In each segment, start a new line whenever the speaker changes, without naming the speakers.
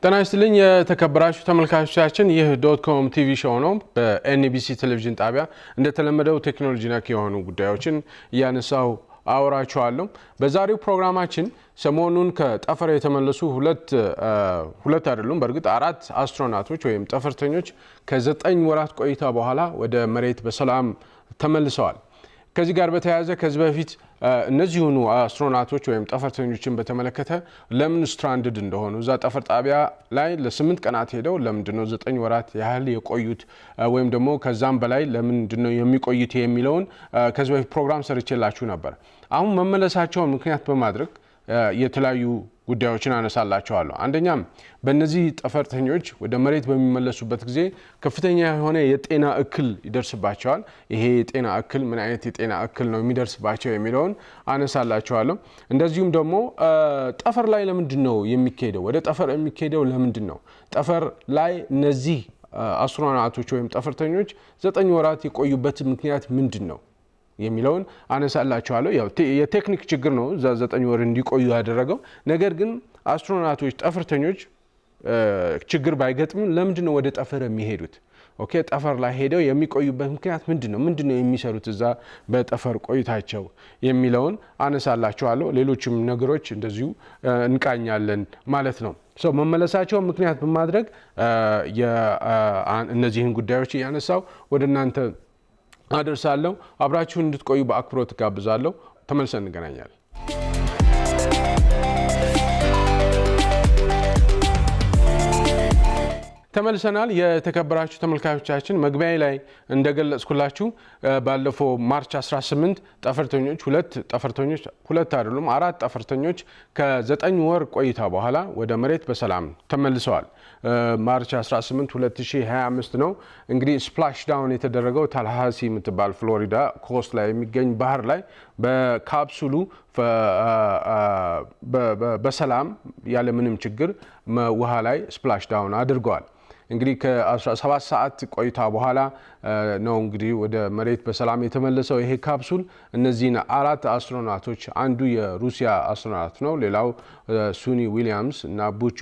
ጤና ይስጥልኝ የተከበራችሁ ተመልካቾቻችን ይህ .com ቲቪ ሾው ነው። በኤንቢሲ ቴሌቪዥን ጣቢያ እንደተለመደው ቴክኖሎጂ ነክ የሆኑ ጉዳዮችን ያነሳው አወራችኋለሁ። በዛሬው ፕሮግራማችን ሰሞኑን ከጠፈር የተመለሱ ሁለት አይደሉም በእርግጥ አራት አስትሮናቶች ወይም ጠፈርተኞች ከ9 ወራት ቆይታ በኋላ ወደ መሬት በሰላም ተመልሰዋል። ከዚህ ጋር በተያያዘ ከዚህ በፊት እነዚህኑ አስትሮናቶች ወይም ጠፈርተኞችን በተመለከተ ለምን ስትራንድድ እንደሆኑ እዛ ጠፈር ጣቢያ ላይ ለ8 ቀናት ሄደው ለምንድነው 9 ወራት ያህል የቆዩት ወይም ደግሞ ከዛም በላይ ለምንድነው የሚቆዩት የሚለውን ከዚህ በፊት ፕሮግራም ሰርቼላችሁ ነበር። አሁን መመለሳቸውን ምክንያት በማድረግ የተለያዩ ጉዳዮችን አነሳላችኋለሁ። አንደኛም በእነዚህ ጠፈርተኞች ወደ መሬት በሚመለሱበት ጊዜ ከፍተኛ የሆነ የጤና እክል ይደርስባቸዋል። ይሄ የጤና እክል ምን አይነት የጤና እክል ነው የሚደርስባቸው የሚለውን አነሳላችኋለሁ። እንደዚሁም ደግሞ ጠፈር ላይ ለምንድነው የሚካሄደው? ወደ ጠፈር የሚካሄደው ለምንድነው? ጠፈር ላይ እነዚህ አስትሮናውቶች ወይም ጠፈርተኞች 9 ወራት የቆዩበት ምክንያት ምንድነው የሚለውን አነሳላችኋለሁ። ያው የቴክኒክ ችግር ነው 9 ወር እንዲቆዩ ያደረገው። ነገር ግን አስትሮናውቶች ጠፈርተኞች ችግር ባይገጥም ለምንድነው ወደ ጠፈር የሚሄዱት? ኦኬ ጠፈር ላይ ሄደው የሚቆዩበት ምክንያት ምንድነው የሚሰሩት እዛ በጠፈር ቆይታቸው የሚለውን አነሳላችኋለሁ። ሌሎችም ነገሮች እንደዚሁ እንቃኛለን ማለት ነው። መመለሳቸው ምክንያት በማድረግ እነዚህን ጉዳዮች ያነሳው ወደ እናንተ አደርሳለሁ። አብራችሁን እንድትቆዩ በአክብሮት ጋብዛለሁ። ተመልሰን እንገናኛለን። ተመልሰናል። የተከበራችሁ ተመልካቾቻችን መግቢያ ላይ እንደገለጽኩላችሁ ባለፈው ማርች 18 ጠፈርተኞች ሁለት አይደሉም አራት ጠፈርተኞች ከ9 ወር ቆይታ በኋላ ወደ መሬት በሰላም ተመልሰዋል። ማርች 18 2025 ነው እንግዲህ ስፕላሽ ዳውን የተደረገው ታልሃሲ የምትባል ፍሎሪዳ ኮስት ላይ የሚገኝ ባህር ላይ በካፕሱሉ በሰላም ያለ ምንም ችግር ውሃ ላይ ስፕላሽ ዳውን አድርገዋል። እንግዲህ ከ17 ሰዓት ቆይታ በኋላ ነው እንግዲህ ወደ መሬት በሰላም የተመለሰው ይሄ ካፕሱል። እነዚህን አራት አስትሮናቶች አንዱ የሩሲያ አስትሮናት ነው፣ ሌላው ሱኒ ዊሊያምስ እና ቡች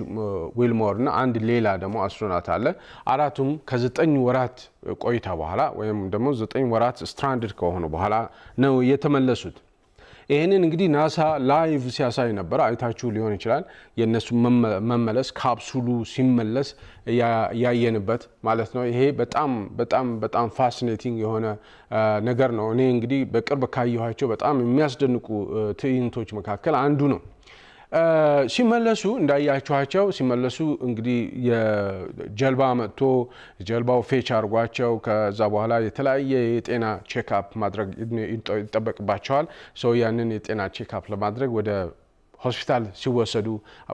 ዊልሞር እና አንድ ሌላ ደግሞ አስትሮናት አለ። አራቱም ከ9 ወራት ቆይታ በኋላ ወይም ደግሞ 9 ወራት ስትራንድድ ከሆኑ በኋላ ነው የተመለሱት። ይሄንን እንግዲህ ናሳ ላይቭ ሲያሳይ ነበር፣ አይታችሁ ሊሆን ይችላል። የነሱ መመለስ ካፕሱሉ ሲመለስ ያየንበት ማለት ነው። ይሄ በጣም ፋሲኔቲንግ የሆነ ነገር ነው። እኔ እንግዲህ በቅርብ ካየኋቸው በጣም የሚያስደንቁ ትዕይንቶች መካከል አንዱ ነው። ሲመለሱ እንዳያችኋቸው ሲመለሱ እንግዲህ የጀልባ መጥቶ ጀልባው ፌች አድርጓቸው ከዛ በኋላ የተለያየ የጤና ቼክአፕ ማድረግ ይጠበቅባቸዋል። ያንን የጤና ቼክአፕ ለማድረግ ወደ ሆስፒታል ሲወሰዱ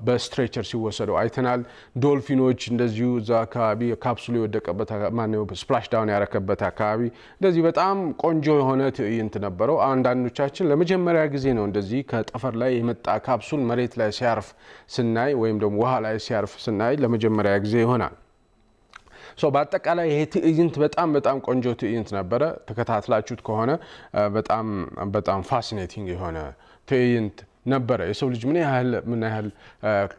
በስትሬቸር ሲወሰዱ አይተናል። ዶልፊኖች እንደዚሁ እዛ አካባቢ ካፕሱሉ የወደቀበት ስፕላሽ ዳውን ያረከበት አካባቢ እንደዚህ በጣም ቆንጆ የሆነ ትዕይንት ነበረው። አንዳንዶቻችን ለመጀመሪያ ጊዜ ነው እንደዚህ ከጠፈር ላይ የመጣ ካፕሱል መሬት ላይ ሲያርፍ ስናይ ወይም ደግሞ ውሃ ላይ ሲያርፍ ስናይ ለመጀመሪያ ጊዜ ይሆናል። በአጠቃላይ ይሄ ትዕይንት በጣም ቆንጆ ትዕይንት ነበረ። ተከታትላችሁት ከሆነ በጣም ፋሲኔቲንግ የሆነ ትዕይንት ነበረ። የሰው ልጅ ምን ያህል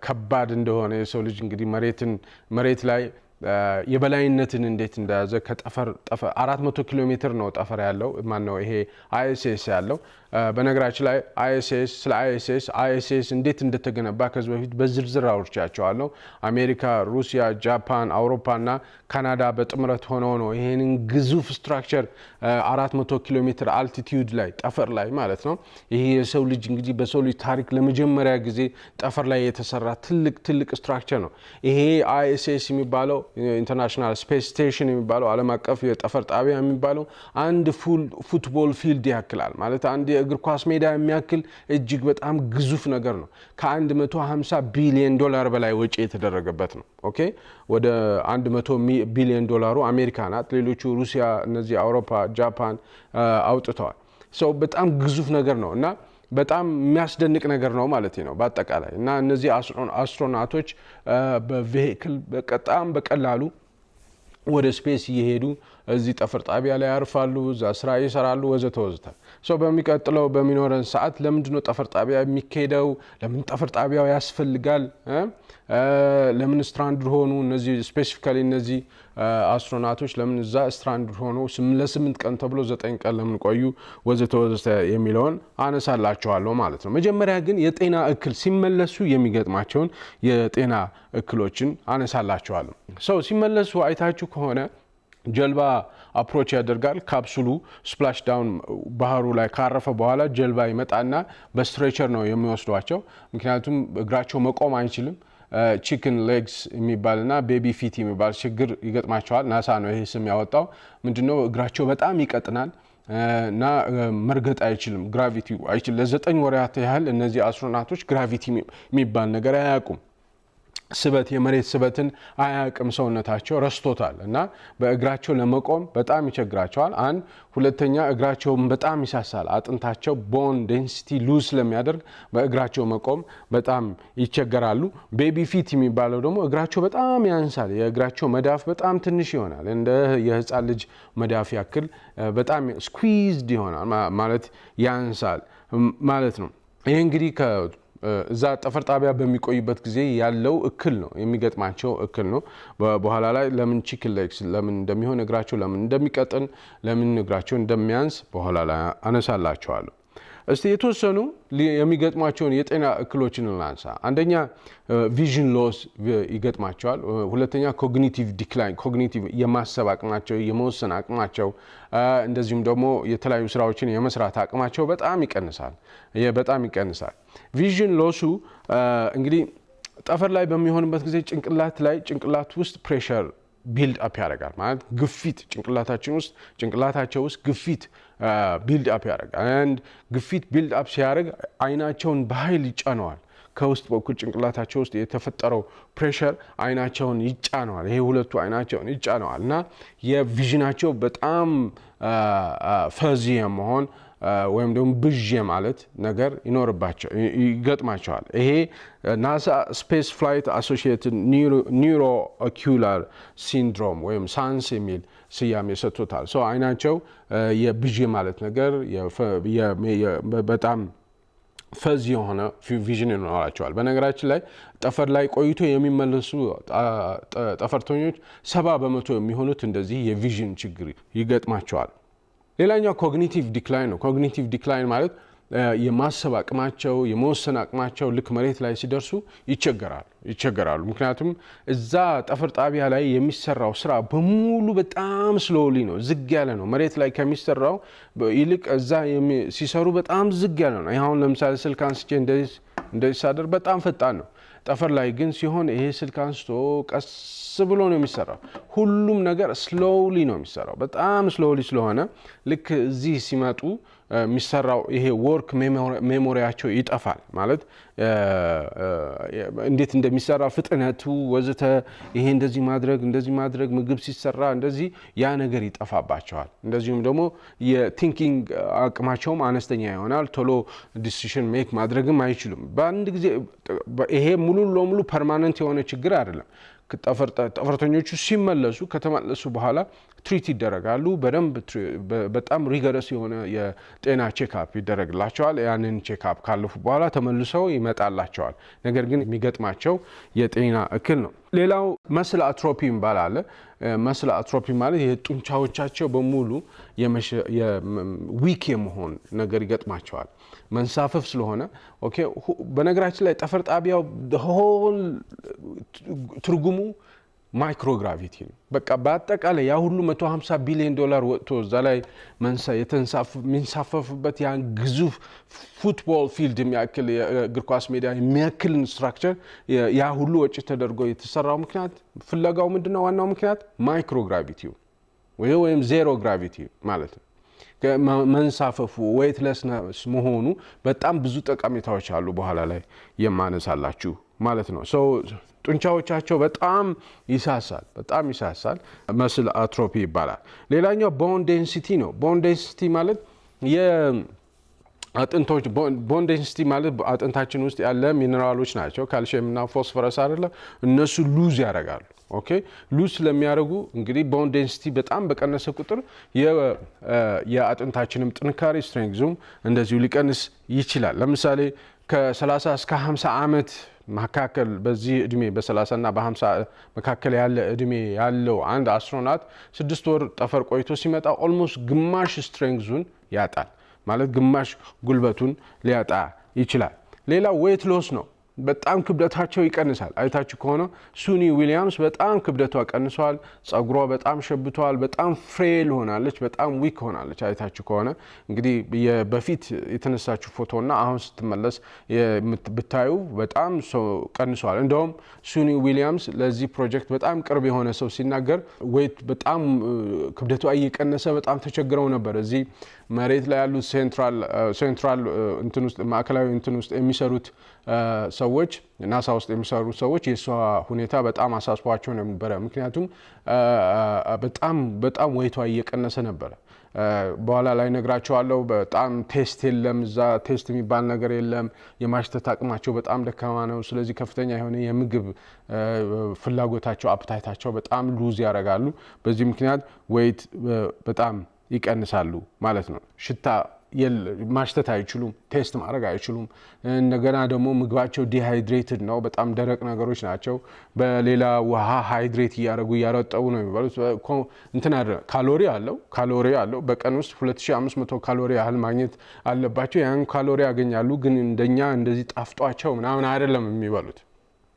ከባድ እንደሆነ የሰው ልጅ እንግዲህ መሬት ላይ የበላይነትን እንዴት እንደያዘ ከጠፈር 400 ኪሎ ሜትር ነው ጠፈር ያለው ማነው ይሄ አይኤስኤስ ያለው። በነገራችን ላይ አይኤስኤስ እንዴት እንደተገነባ ከዚህ በፊት በዝርዝር አውርቻቸዋለሁ። አሜሪካ፣ ሩሲያ፣ ጃፓን፣ አውሮፓና ካናዳ በጥምረት ሆነው ነው ይሄንን ግዙፍ ስትራክቸር 400 ኪሎ ሜትር አልቲቲዩድ ላይ ጠፈር ላይ ማለት ነው። ይሄ የሰው ልጅ እንግዲህ በሰው ልጅ ታሪክ ለመጀመሪያ ጊዜ ጠፈር ላይ የተሰራ ትልቅ ስትራክቸር ነው። ይሄ አይኤስኤስ የሚባለው ኢንተርናሽናል ስፔስ ስቴሽን የሚባለው ዓለም አቀፍ የጠፈር ጣቢያ የሚባለው አንድ ፉትቦል ፊልድ ያክላል ማለት አንድ የእግር ኳስ ሜዳ የሚያክል እጅግ በጣም ግዙፍ ነገር ነው። ከ150 ቢሊዮን ዶላር በላይ ወጪ የተደረገበት ነው። ኦኬ ወደ 100 ቢሊዮን ዶላሩ አሜሪካ ናት። ሌሎቹ ሩሲያ፣ እነዚህ አውሮፓ፣ ጃፓን አውጥተዋል። በጣም ግዙፍ ነገር ነው እና በጣም የሚያስደንቅ ነገር ነው ማለት ነው በአጠቃላይ። እና እነዚህ አስትሮናቶች በቬሂክል በጣም በቀላሉ ወደ ስፔስ እየሄዱ እዚህ ጠፈር ጣቢያ ላይ ያርፋሉ፣ እዛ ስራ ይሰራሉ ወዘተ ወዘተ። በሚቀጥለው በሚኖረን ሰዓት ለምንድነው ጠፈር ጣቢያ የሚካሄደው? ለምን ጠፈር ጣቢያው ያስፈልጋል? ለምን ስትራንድ ሆኑ? እነዚህ ስፔሲፊካሊ እነዚህ አስትሮናቶች ለምን እዛ ስትራንድ ሆኑ? ለ8 ቀን ተብሎ 9 ቀን ለምን ቆዩ? ወዘተ ወዘተ የሚለውን አነሳላችኋለሁ ማለት ነው። መጀመሪያ ግን የጤና እክል ሲመለሱ የሚገጥማቸውን የጤና እክሎችን አነሳላችኋለሁ። ሲመለሱ አይታችሁ ከሆነ ጀልባ አፕሮች ያደርጋል። ካፕሱሉ ስፕላሽ ዳውን ባህሩ ላይ ካረፈ በኋላ ጀልባ ይመጣና በስትሬቸር ነው የሚወስዷቸው። ምክንያቱም እግራቸው መቆም አይችልም። ቺክን ሌግስ የሚባልና ቤቢ ፊት የሚባል ችግር ይገጥማቸዋል። ናሳ ነው ይሄ ስም ያወጣው። ምንድነው እግራቸው በጣም ይቀጥናል እና መርገጥ አይችልም። ግራቪቲ አይችልም። ለ9 ወራት ያህል እነዚህ አስትሮናቶች ግራቪቲ የሚባል ነገር አያውቁም። ስበት የመሬት ስበትን አያውቅም። ሰውነታቸው ረስቶታል እና በእግራቸው ለመቆም በጣም ይቸግራቸዋል። አንድ ሁለተኛ እግራቸውን በጣም ይሳሳል። አጥንታቸው ቦን ዴንሲቲ ሉዝ ስለሚያደርግ በእግራቸው መቆም በጣም ይቸገራሉ። ቤቢ ፊት የሚባለው ደግሞ እግራቸው በጣም ያንሳል። የእግራቸው መዳፍ በጣም ትንሽ ይሆናል። እንደ የህፃን ልጅ መዳፍ ያክል በጣም ስኩዊዝድ ይሆናል ማለት ያንሳል ማለት ነው። ይሄ እንግዲህ እዛ ጠፈር ጣቢያ በሚቆይበት ጊዜ ያለው እክል ነው የሚገጥማቸው እክል ነው። በኋላ ላይ ለምን ቺክን ሌግስ ለምን እንደሚሆን እግራቸው ለምን እንደሚቀጥን ለምን እግራቸው እንደሚያንስ በኋላ ላይ አነሳላቸዋለሁ። እስቲ የተወሰኑ የሚገጥሟቸውን የጤና እክሎችን እናንሳ። አንደኛ ቪዥን ሎስ ይገጥማቸዋል። ሁለተኛ ኮግኒቲቭ ዲክላይን ኮግኒቲቭ የማሰብ አቅማቸው የመወሰን አቅማቸው እንደዚሁም ደግሞ የተለያዩ ስራዎችን የመስራት አቅማቸው በጣም ይቀንሳል። ቪዥን ሎሱ እንግዲህ ጠፈር ላይ በሚሆንበት ጊዜ ጭንቅላት ውስጥ ፕሬሸር ቢልድ አፕ ያደርጋል። ማለት ግፊት ጭንቅላታቸው ውስጥ ግፊት ቢልድ አፕ ያደርጋል። ግፊት ቢልድ አፕ ሲያደርግ አይናቸውን በኃይል ይጫነዋል። ከውስጥ በኩል ጭንቅላታቸው ውስጥ የተፈጠረው ፕሬሸር አይናቸውን ይጫነዋል። ይሄ ሁለቱ አይናቸውን ይጫነዋል እና የቪዥናቸው በጣም ፈዚ የመሆን ወይም ደግሞ ብዥ ማለት ነገር ይገጥማቸዋል። ይሄ ናሳ ስፔስ ፍላይት አሶሺየትድ ኒውሮ ኦኩላር ሲንድሮም ወይም ሳንስ የሚል ስያሜ ሰጥቶታል። አይናቸው የብዥ ማለት ነገር በጣም ፈዚ የሆነ ቪዥን ይኖራቸዋል። በነገራችን ላይ ጠፈር ላይ ቆይቶ የሚመለሱ ጠፈርተኞች 70% የሚሆኑት እንደዚህ የቪዥን ችግር ይገጥማቸዋል። ሌላኛው ኮግኒቲቭ ዲክላይን ነው። ኮግኒቲቭ ዲክላይን ማለት የማሰብ አቅማቸው የመወሰን አቅማቸው ልክ መሬት ላይ ሲደርሱ ይቸገራሉ። ምክንያቱም እዛ ጠፈር ጣቢያ ላይ የሚሰራው ስራ በሙሉ በጣም ስሎሊ ነው፣ ዝግ ያለ ነው። መሬት ላይ ከሚሰራው ይልቅ እዛ ሲሰሩ በጣም ዝግ ያለ ነው። አሁን ለምሳሌ ስልክ አንስቼ እንደዚህ ሳደር በጣም ፈጣን ነው። ጠፈር ላይ ግን ሲሆን ይሄ ስልክ አንስቶ ቀስ ብሎ ነው የሚሰራው። ሁሉም ነገር ስሎሊ ነው የሚሰራው። በጣም ስሎሊ ስለሆነ ልክ እዚህ ሲመጡ የሚሰራው ይሄ ወርክ ሜሞሪያቸው ይጠፋል። ማለት እንዴት እንደሚሰራ ፍጥነቱ ወዘተ ይሄ እንደዚህ ማድረግ ምግብ ሲሰራ እንደዚህ ያ ነገር ይጠፋባቸዋል። እንደዚሁም ደግሞ የቲንኪንግ አቅማቸውም አነስተኛ ይሆናል። ቶሎ ዲሲሽን ሜክ ማድረግም አይችሉም። በአንድ ጊዜ ይሄ ሙሉ ለሙሉ ፐርማነንት የሆነ ችግር አይደለም። ጠፈርተኞቹ ሲመለሱ ከተመለሱ በኋላ ትሪት ይደረጋሉ። በጣም ሪገረስ የሆነ የጤና ቼክአፕ ይደረግላቸዋል። ያንን ቼክአፕ ካለፉ በኋላ ተመልሰው ይመጣላቸዋል። ነገር ግን የሚገጥማቸው የጤና እክል ነው። ሌላው መስል አትሮፒ ይባላል። መስል አትሮፒ ማለት የጡንቻዎቻቸው በሙሉ ዊክ የመሆን ነገር ይገጥማቸዋል። መንሳፈፍ ስለሆነ በነገራችን ላይ ጠፈር ጣቢያው ሆል ትርጉሙ ማይክሮግራቪቲ ነው። በቃ በአጠቃላይ ያ ሁሉ $150 ቢሊዮን ወጥቶ እዛ ላይ የሚንሳፈፍበት ያን ግዙፍ ፉትቦል ፊልድ የሚያክል የእግር ኳስ ሜዳ የሚያክል ስትራክቸር ያ ሁሉ ወጪ ተደርጎ የተሰራው ምክንያት ፍለጋው ምንድነው? ዋናው ምክንያት ማይክሮግራቪቲው ወይም ዜሮ ግራቪቲ ማለት ነው። መንሳፈፉ ዌይትለስነስ መሆኑ በጣም ብዙ ጠቀሜታዎች አሉ። በኋላ ላይ የማነሳላችሁ ማለት ነው። ጡንቻዎቻቸው በጣም ይሳሳል። መስል አትሮፒ ይባላል። ሌላኛው ቦን ዴንሲቲ ነው። ቦን ዴንሲቲ ማለት አጥንቶች ቦን ዴንሲቲ ማለት አጥንታችን ውስጥ ያለ ሚነራሎች ናቸው። ካልሲየም እና ፎስፈረስ አይደለ? እነሱ ሉዝ ያደርጋሉ። ኦኬ ሉዝ ስለሚያደርጉ እንግዲህ ቦን ዴንሲቲ በጣም በቀነሰ ቁጥር የአጥንታችንም ጥንካሬ ስትሬንግዙም እንደዚሁ ሊቀንስ ይችላል። ለምሳሌ ከ30 እስከ 50 ዓመት መካከል በዚህ እድሜ በ30 እና በ50 መካከል ያለ እድሜ ያለው አንድ አስትሮናት 6 ወር ጠፈር ቆይቶ ሲመጣ ኦልሞስት ግማሽ ስትሬንግዙን ያጣል። ማለት ግማሽ ጉልበቱን ሊያጣ ይችላል። ሌላ ዌት ሎስ ነው። በጣም ክብደታቸው ይቀንሳል። አይታችሁ ከሆነ ሱኒ ዊሊያምስ በጣም ክብደቷ ቀንሷል። ጸጉሯ በጣም ሸብቷል። በጣም ፍሬል ሆናለች። በጣም ዊክ ሆናለች። አይታችሁ ከሆነ እንግዲህ በፊት የተነሳችሁ ፎቶና አሁን ስትመለስ ብታዩ በጣም ቀንሷል። እንደውም ሱኒ ዊሊያምስ ለዚህ ፕሮጀክት በጣም ቅርብ የሆነ ሰው ሲናገር ዌት በጣም ክብደቷ እየቀነሰ በጣም ተቸግረው ነበር። እዚህ መሬት ላይ ያሉት ሴንትራል እንትን ውስጥ ማዕከላዊ እንትን ውስጥ የሚሰሩት ሰዎች ናሳ ውስጥ የሚሰሩ ሰዎች የሷ ሁኔታ በጣም አሳስቧቸው ነበረ። ምክንያቱም በጣም ወይቷ እየቀነሰ ነበረ። በኋላ ላይ ነግራቸዋለሁ። በጣም ቴስት የለም እዛ ቴስት የሚባል ነገር የለም። የማሽተት አቅማቸው በጣም ደካማ ነው። ስለዚህ ከፍተኛ የሆነ የምግብ ፍላጎታቸው አፕታይታቸው በጣም ሉዝ ያደርጋሉ። በዚህ ምክንያት ወይት በጣም ይቀንሳሉ ማለት ነው። ሽታ ማሽተት አይችሉም። ቴስት ማድረግ አይችሉም። እንደገና ደግሞ ምግባቸው ዲሃይድሬትድ ነው። በጣም ደረቅ ነገሮች ናቸው። በሌላ ውሃ ሃይድሬት እያረጠቡ ነው የሚባሉት። ካሎሪ አለው። በቀን ውስጥ 2500 ካሎሪ ያህል ማግኘት አለባቸው። ያን ካሎሪ ያገኛሉ። ግን እንደኛ እንደዚህ ጣፍጧቸው ምናምን አይደለም የሚበሉት።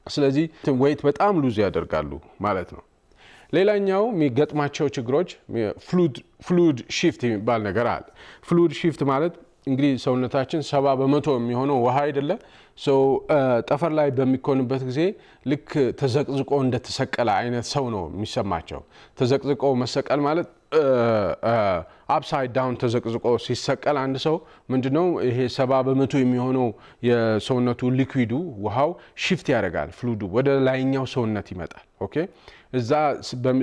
ስለዚህ ዌይት በጣም ሉዝ ያደርጋሉ ማለት ነው። ሌላኛው የሚገጥማቸው ችግሮች ፍሉድ ሺፍት የሚባል ነገር አለ። ፍሉድ ሺፍት ማለት እንግዲህ ሰውነታችን 70% የሚሆነው ውሃ አይደለ? ጠፈር ላይ በሚኮንበት ጊዜ ልክ ተዘቅዝቆ እንደተሰቀለ አይነት ሰው ነው የሚሰማቸው። ተዘቅዝቆ መሰቀል ማለት አፕሳይድ ዳውን ተዘቅዝቆ ሲሰቀል አንድ ሰው ምንድነው ይሄ 70% የሚሆነው የሰውነቱ ሊኩዊዱ ውሃው ሺፍት ያደርጋል። ፍሉዱ ወደ ላይኛው ሰውነት ይመጣል። ኦኬ እዛ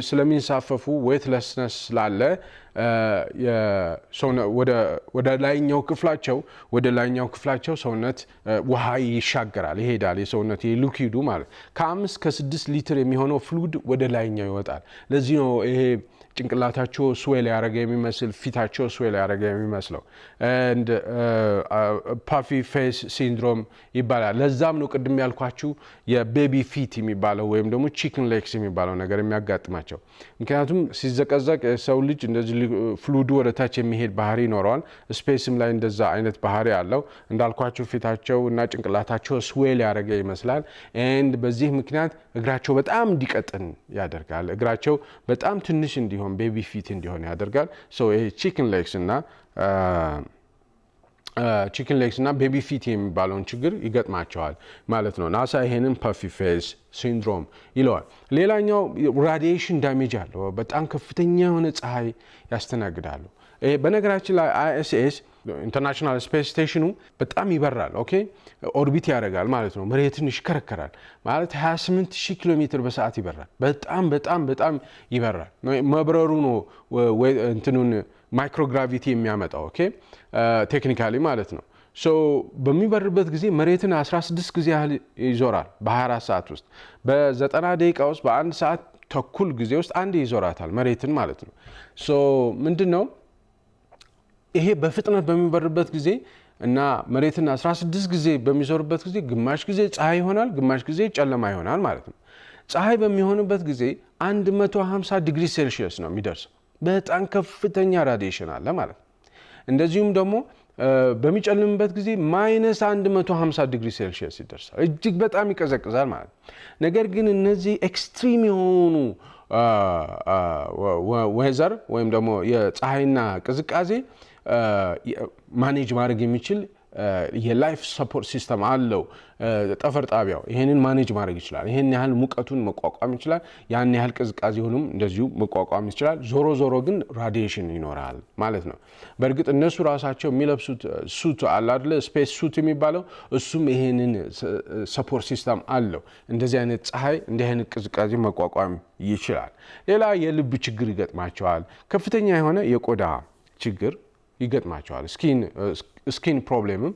ስለሚንሳፈፉ ዌትለስነስ ስላለ ወደ ላይኛው ክፍላቸው ሰውነት ውሃ ይሻገራል፣ ይሄዳል። የሰውነት ሊኩዊዱ ማለት ከ5 ከ6 ሊትር የሚሆነው ፍሉድ ወደ ላይኛው ይወጣል። ለዚህ ነው ይሄ ጭንቅላታቸው ስዌል ያደረገ የሚመስል ፊታቸው ስዌል ያደረገ የሚመስለው ፓፊ ፌስ ሲንድሮም ይባላል። ለዛም ነው ቅድም ያልኳችሁ የቤቢ ፊት የሚባለው ወይም ደግሞ ቺክን ሌግስ የሚባለው ነገር የሚያጋጥማቸው። ምክንያቱም ሲዘቀዘቅ ሰው ልጅ እንደዚህ ፍሉዱ ወደ ታች የሚሄድ ባህሪ ይኖረዋል። ስፔስም ላይ እንደዛ አይነት ባህሪ አለው። እንዳልኳችሁ ፊታቸው እና ጭንቅላታቸው ስዌል ያደረገ ይመስላል። በዚህ ምክንያት እግራቸው በጣም እንዲቀጥን ያደርጋል። እግራቸው በጣም ትንሽ እንዲሆን ቤቢ ፊት እንዲሆን ያደርጋል። ይሄ ቺክን ሌግስ እና ቤቢ ፊት የሚባለውን ችግር ይገጥማቸዋል ማለት ነው። ናሳ ይሄንን ፐፊ ፌስ ሲንድሮም ይለዋል። ሌላኛው ራዲዬሽን ዳሜጅ አለው። በጣም ከፍተኛ የሆነ ፀሐይ ያስተናግዳሉ። በነገራችን ላይ ISS ኢንተርናሽናል ስፔስ ስቴሽኑ በጣም ይበራል። ኦኬ ኦርቢት ያደርጋል ማለት ነው። መሬትን ይሽከረከራል ማለት 28000 ኪሎ ሜትር በሰዓት ይበራል። በጣም ይበራል። መብረሩ ነው እንትኑን ማይክሮግራቪቲ የሚያመጣው። ኦኬ ቴክኒካሊ ማለት ነው። በሚበርበት ጊዜ መሬትን 16 ጊዜ ያህል ይዞራል በ24 ሰዓት ውስጥ። በ90 ደቂቃ ውስጥ በ1 ሰዓት ተኩል ጊዜ ውስጥ አንድ ይዞራታል መሬትን ማለት ነው። ምንድነው ይሄ በፍጥነት በሚበርበት ጊዜ እና መሬትን 16 ጊዜ በሚዞርበት ጊዜ ግማሽ ጊዜ ፀሐይ ይሆናል፣ ግማሽ ጊዜ ጨለማ ይሆናል ማለት ነው። ፀሐይ በሚሆንበት ጊዜ 150 ዲግሪ ሴልሺየስ ነው የሚደርሰው። በጣም ከፍተኛ ራዲዬሽን አለ ማለት ነው። እንደዚሁም ደግሞ በሚጨልምበት ጊዜ ማይነስ 150 ዲግሪ ሴልሺየስ ይደርሳል። እጅግ በጣም ይቀዘቅዛል ማለት ነው። ነገር ግን እነዚህ ኤክስትሪም የሆኑ ዌዘር ወይም ደግሞ የፀሐይና ቅዝቃዜ ማኔጅ ማድረግ የሚችል የላይፍ ሰፖርት ሲስተም አለው ጠፈር ጣቢያው። ይሄንን ማኔጅ ማድረግ ይችላል። ይሄን ያህል ሙቀቱን መቋቋም ይችላል። ያን ያህል ቅዝቃዜውንም እንደዚሁ መቋቋም ይችላል። ዞሮ ግን ራዲዬሽን ይኖራል ማለት ነው። በእርግጥ እነሱ ራሳቸው የሚለብሱት ሱት አለ አይደለ? ስፔስ ሱት የሚባለው እሱም ይሄንን ሰፖርት ሲስተም አለው። እንደዚህ አይነት ፀሐይ፣ እንዲህ አይነት ቅዝቃዜ መቋቋም ይችላል። ሌላ የልብ ችግር ይገጥማቸዋል። ከፍተኛ የሆነ የቆዳ ችግር ይገጥማቸዋል። ስኪን ፕሮብሌምም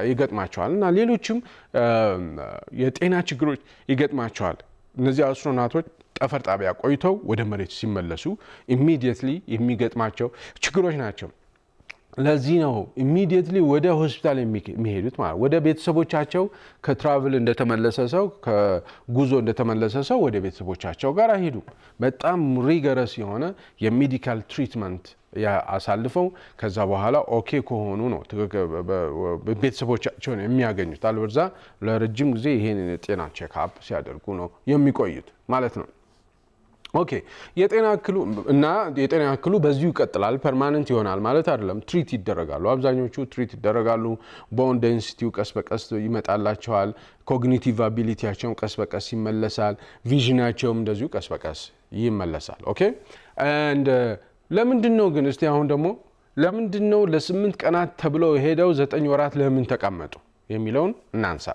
ይገጥማቸዋል እና ሌሎችም የጤና ችግሮች ይገጥማቸዋል። እነዚህ አስትሮናቶች ጠፈር ጣቢያ ቆይተው ወደ መሬት ሲመለሱ ኢሚዲየትሊ የሚገጥማቸው ችግሮች ናቸው። ለዚህ ነው ኢሚዲየትሊ ወደ ሆስፒታል የሚሄዱት ማለት ወደ ቤተሰቦቻቸው ከትራቭል እንደተመለሰ ሰው ከጉዞ እንደተመለሰ ሰው ወደ ቤተሰቦቻቸው ጋር አይሄዱም። በጣም ሪገረስ የሆነ የሜዲካል ትሪትመንት አሳልፈው ከዛ በኋላ ኦኬ ከሆኑ ነው ቤተሰቦቻቸውን የሚያገኙት። አልበዛ ለረጅም ጊዜ ይሄን የጤና ቼክአፕ ሲያደርጉ ነው የሚቆዩት ማለት ነው። ኦኬ የጤና እክሉ በዚሁ ይቀጥላል፣ ፐርማነንት ይሆናል ማለት አይደለም። ትሪት ይደረጋሉ። አብዛኞቹ ትሪት ይደረጋሉ። ቦን ዴንሲቲው ቀስ በቀስ ይመጣላቸዋል። ኮግኒቲቭ አቢሊቲያቸውም ቀስ በቀስ ይመለሳል። ቪዥናቸውም እንደዚሁ ቀስ በቀስ ይመለሳል። ኦኬ አንድ ለምንድን ነው ግን እስቲ አሁን ደግሞ ለምንድን ነው ለ8 ቀናት ተብለው ሄደው 9 ወራት ለምን ተቀመጡ የሚለውን እናንሳ።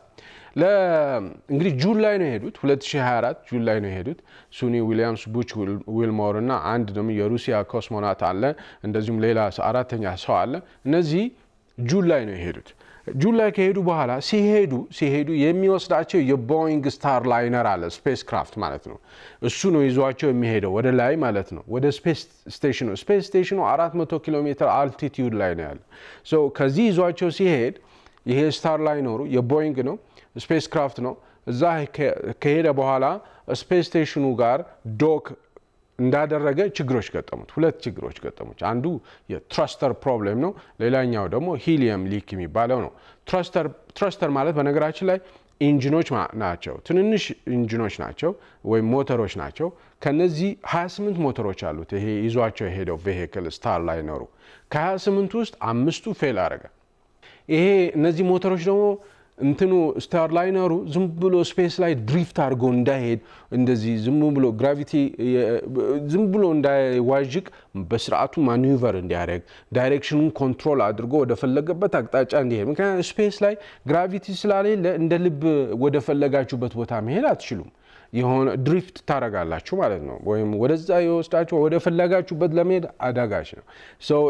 እንግዲህ ጁን ላይ ነው የሄዱት 2024 ጁን ላይ ነው የሄዱት። ሱኒ ዊሊያምስ፣ ቡች ዊልሞር እና አንድ ደግሞ የሩሲያ ኮስሞናት አለ፣ እንደዚሁም ሌላ አራተኛ ሰው አለ። እነዚህ ጁን ላይ ነው የሄዱት። ጁን ላይ ከሄዱ በኋላ ሲሄዱ የሚወስዳቸው የቦይንግ ስታር ላይነር አለ፣ ስፔስ ክራፍት ማለት ነው። እሱ ነው ይዟቸው የሚሄደው ወደ ላይ ማለት ነው፣ ወደ ስፔስ ስቴሽኑ። ስፔስ ስቴሽኑ 400 ኪሎ ሜትር አልቲቲዩድ ላይ ነው ያለ። ከዚህ ይዟቸው ሲሄድ ይሄ ስታር ላይነሩ የቦይንግ ነው፣ ስፔስ ክራፍት ነው። እዛ ከሄደ በኋላ ስፔስ ስቴሽኑ ጋር ዶክ እንዳደረገ ችግሮች ገጠሙት። ሁለት ችግሮች ገጠሙት። አንዱ የትረስተር ፕሮብሌም ነው፣ ሌላኛው ደግሞ ሂሊየም ሊክ የሚባለው ነው። ትረስተር ማለት በነገራችን ላይ ኢንጂኖች ናቸው፣ ትንንሽ ኢንጂኖች ናቸው ወይም ሞተሮች ናቸው። ከነዚህ 28 ሞተሮች አሉት ይሄ ይዟቸው የሄደው ቬሂክል ስታር ላይነሩ። ከ28 ውስጥ 5ቱ ፌል አደረገ። ይሄ እነዚህ ሞተሮች ደግሞ እንትኑ ስታር ላይነሩ ዝም ብሎ ስፔስ ላይ ድሪፍት አድርጎ እንዳይሄድ እንደዚህ ዝም ብሎ ግራቪቲ ዝም ብሎ እንዳይዋዥቅ በስርዓቱ ማኒቨር እንዲያደርግ ዳይሬክሽኑን ኮንትሮል አድርጎ ወደ ፈለገበት አቅጣጫ እንዲሄድ። ምክንያቱም ስፔስ ላይ ግራቪቲ ስላሌለ እንደ ልብ ወደ ፈለጋችሁበት ቦታ መሄድ አትችሉም። የሆነ ድሪፍት ታረጋላችሁ ማለት ነው፣ ወይም ወደዛ ይወስዳችሁ ወደ ፈለጋችሁበት ለመሄድ አዳጋች ነው።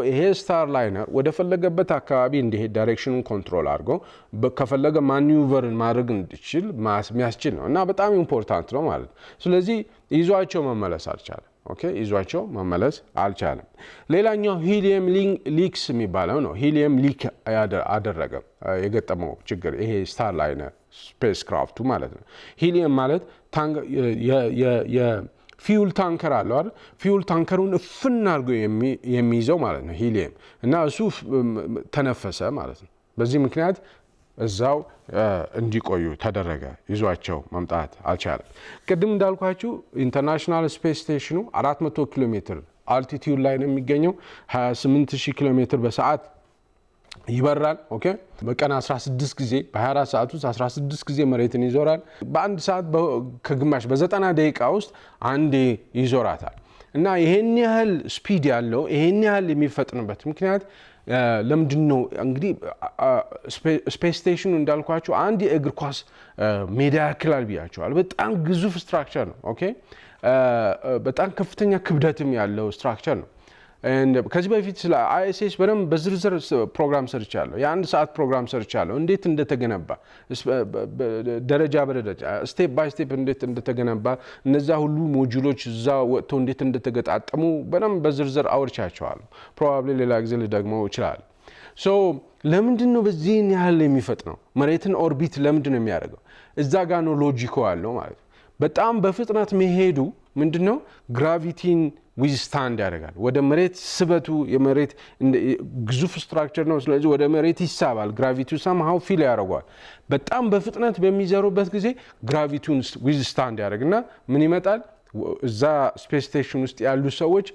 ይሄ ስታር ላይነር ወደ ፈለገበት አካባቢ እንዲሄድ ዳይሬክሽኑን ኮንትሮል አድርጎ ከፈለገ ማኒቨርን ማድረግ እንዲችል የሚያስችል ነው እና በጣም ኢምፖርታንት ነው ማለት ነው። ስለዚህ ይዟቸው መመለስ አልቻለም። ኦኬ ይዟቸው መመለስ አልቻለም። ሌላኛው ሂሊየም ሊክስ የሚባለው ነው። ሂሊየም ሊክ አደረገ የገጠመው ችግር ይሄ ስታር ላይነር ስፔስ ክራፍቱ ማለት ነው። ሂሊየም ማለት የፊውል ታንከር አለው አይደል? ፊውል ታንከሩን እፍን አድርጎ የሚይዘው ማለት ነው ሂሊየም፣ እና እሱ ተነፈሰ ማለት ነው። በዚህ ምክንያት እዛው እንዲቆዩ ተደረገ። ይዟቸው መምጣት አልቻለም። ቅድም እንዳልኳችሁ ኢንተርናሽናል ስፔስ ስቴሽኑ 400 ኪሎ ሜትር አልቲቲዩድ ላይ ነው የሚገኘው። 28000 ኪሎ ሜትር በሰዓት ይበራል። ኦኬ በቀን 16 ጊዜ በ24 ሰዓት ውስጥ 16 ጊዜ መሬትን ይዞራል። በአንድ ሰዓት ከግማሽ በ90 ደቂቃ ውስጥ አንዴ ይዞራታል። እና ይሄን ያህል ስፒድ ያለው ይሄን ያህል የሚፈጥንበት ምክንያት ለምንድን ነው? እንግዲህ ስፔስ ስቴሽኑ እንዳልኳቸው አንድ የእግር ኳስ ሜዳ ያክላል ብያቸዋል። በጣም ግዙፍ ስትራክቸር ነው። ኦኬ በጣም ከፍተኛ ክብደትም ያለው ስትራክቸር ነው። ከዚህ በፊት ስለ አይኤስኤስ በደንብ በዝርዝር ፕሮግራም ሰርቻለሁ። የ1 ሰዓት ፕሮግራም ሰርቻለሁ። እንዴት እንደተገነባ ደረጃ በደረጃ ስቴፕ ባይ ስቴፕ እንዴት እንደተገነባ እነዛ ሁሉ ሞጁሎች እዛ ወጥተው እንዴት እንደተገጣጠሙ በደንብ በዝርዝር አውርቻቸዋለሁ። ፕሮባብሊ ሌላ ጊዜ ልደግመው እችላለሁ። ለምንድን ነው በዚህን ያህል የሚፈጥነው? መሬትን ኦርቢት ለምንድን ነው የሚያደርገው? እዛ ጋር ነው ሎጂኮ ያለው ማለት ነው። በጣም በፍጥነት መሄዱ ምንድነው ግራቪቲን ዊዝስታንድ ያደርጋል። ወደ መሬት ስበቱ የመሬት ግዙፍ ስትራክቸር ነው። ስለዚህ ወደ መሬት ይሳባል። ግራቪቲው ሰምሃው ፊል ያደርገዋል። በጣም በፍጥነት በሚዘሩበት ጊዜ ግራቪቲውን ዊዝስታንድ ያደርግና ምን ይመጣል? እዛ ስፔስ ስቴሽን ውስጥ ያሉ ሰዎች